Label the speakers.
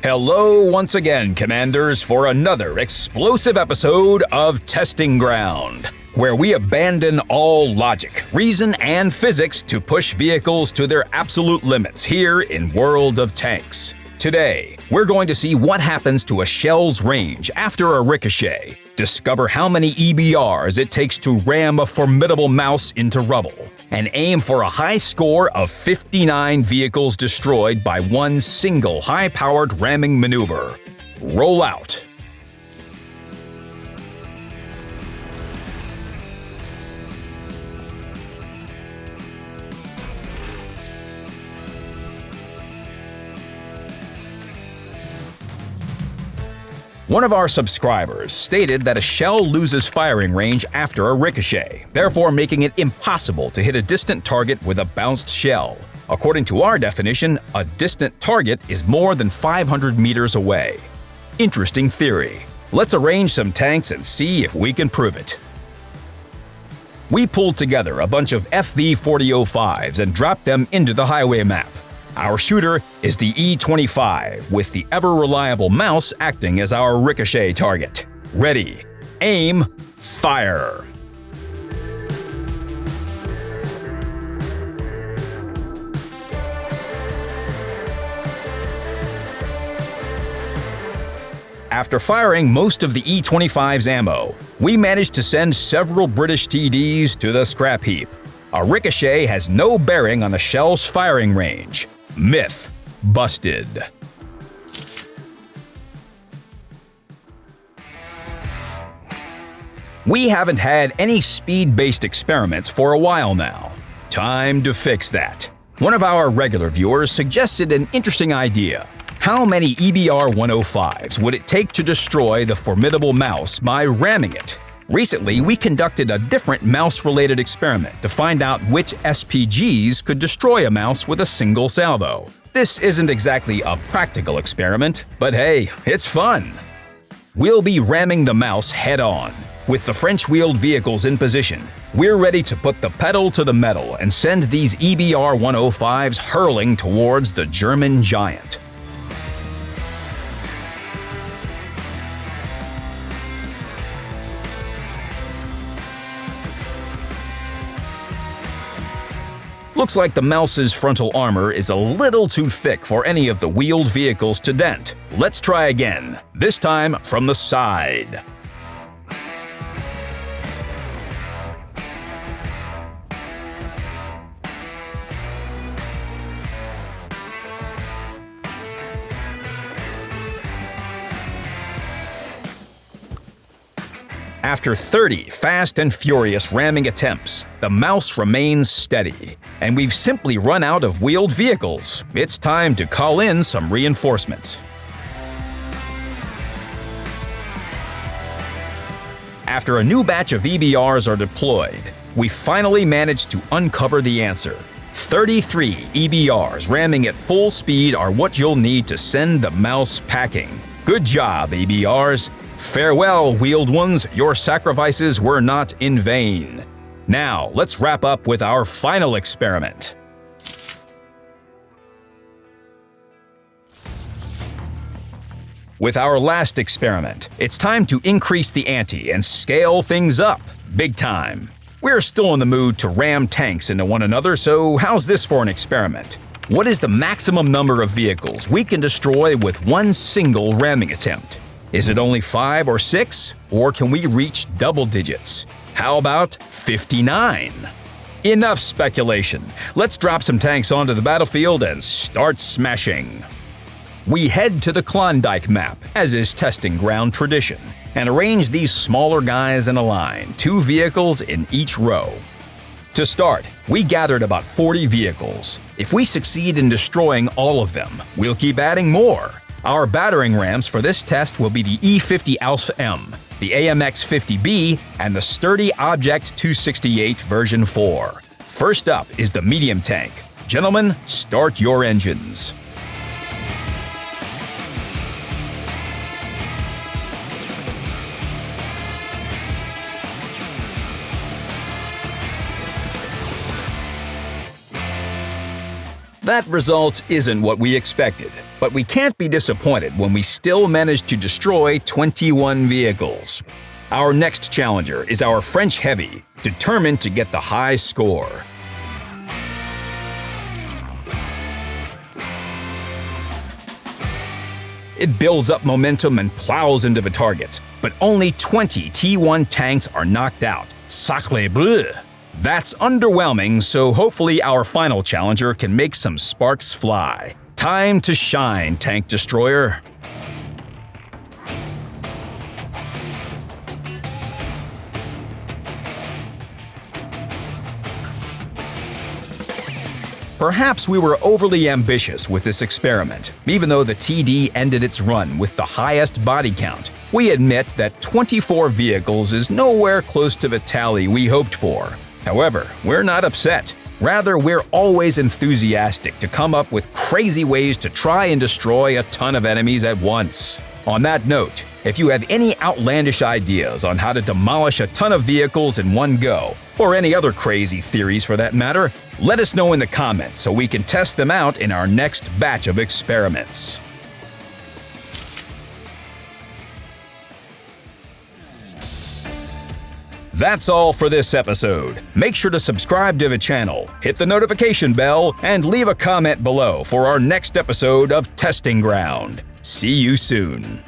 Speaker 1: Hello once again, Commanders, for another explosive episode of Testing Ground, where we abandon all logic, reason, and physics to push vehicles to their absolute limits here in World of Tanks. Today, we're going to see what happens to a shell's range after a ricochet, discover how many EBRs it takes to ram a formidable mouse into rubble, and aim for a high score of 59 vehicles destroyed by one single high-powered ramming maneuver. Roll out. One of our subscribers stated that a shell loses firing range after a ricochet, therefore making it impossible to hit a distant target with a bounced shell. According to our definition, a distant target is more than 500 meters away. Interesting theory. Let's arrange some tanks and see if we can prove it. We pulled together a bunch of FV-4005s and dropped them into the highway map. Our shooter is the E-25, with the ever-reliable mouse acting as our ricochet target. Ready, aim, fire! After firing most of the E-25's ammo, we managed to send several British TDs to the scrap heap. A ricochet has no bearing on a shell's firing range. Myth busted. We haven't had any speed-based experiments for a while now. Time to fix that. One of our regular viewers suggested an interesting idea. How many EBR-105s would it take to destroy the formidable mouse by ramming it? Recently, we conducted a different mouse-related experiment to find out which SPGs could destroy a mouse with a single salvo. This isn't exactly a practical experiment, but hey, it's fun! We'll be ramming the mouse head-on. With the French-wheeled vehicles in position, we're ready to put the pedal to the metal and send these EBR-105s hurling towards the German giant. Looks like the mouse's frontal armor is a little too thick for any of the wheeled vehicles to dent. Let's try again, this time from the side. After 30 fast and furious ramming attempts, the mouse remains steady, and we've simply run out of wheeled vehicles. It's time to call in some reinforcements. After a new batch of EBRs are deployed, we finally managed to uncover the answer. 33 EBRs ramming at full speed are what you'll need to send the mouse packing. Good job, EBRs! Farewell, wheeled ones, your sacrifices were not in vain. Now, let's wrap up with our final experiment. With our last experiment, it's time to increase the ante and scale things up, big time. We're still in the mood to ram tanks into one another, so how's this for an experiment? What is the maximum number of vehicles we can destroy with one single ramming attempt? Is it only 5 or 6, or can we reach double digits? How about 59? Enough speculation. Let's drop some tanks onto the battlefield and start smashing. We head to the Klondike map, as is testing ground tradition, and arrange these smaller guys in a line, 2 vehicles in each row. To start, we gathered about 40 vehicles. If we succeed in destroying all of them, we'll keep adding more. Our battering rams for this test will be the E50 Alpha M, the AMX 50B, and the sturdy Object 268 version 4. First up is the medium tank. Gentlemen, start your engines. That result isn't what we expected, but we can't be disappointed when we still managed to destroy 21 vehicles. Our next challenger is our French Heavy, determined to get the high score. It builds up momentum and plows into the targets, but only 20 T1 tanks are knocked out. Sacre bleu! That's underwhelming, so hopefully our final challenger can make some sparks fly. Time to shine, tank destroyer! Perhaps we were overly ambitious with this experiment. Even though the TD ended its run with the highest body count, we admit that 24 vehicles is nowhere close to the tally we hoped for. However, we're not upset. Rather, we're always enthusiastic to come up with crazy ways to try and destroy a ton of enemies at once. On that note, if you have any outlandish ideas on how to demolish a ton of vehicles in one go, or any other crazy theories for that matter, let us know in the comments so we can test them out in our next batch of experiments. That's all for this episode. Make sure to subscribe to the channel, hit the notification bell, and leave a comment below for our next episode of Testing Ground. See you soon.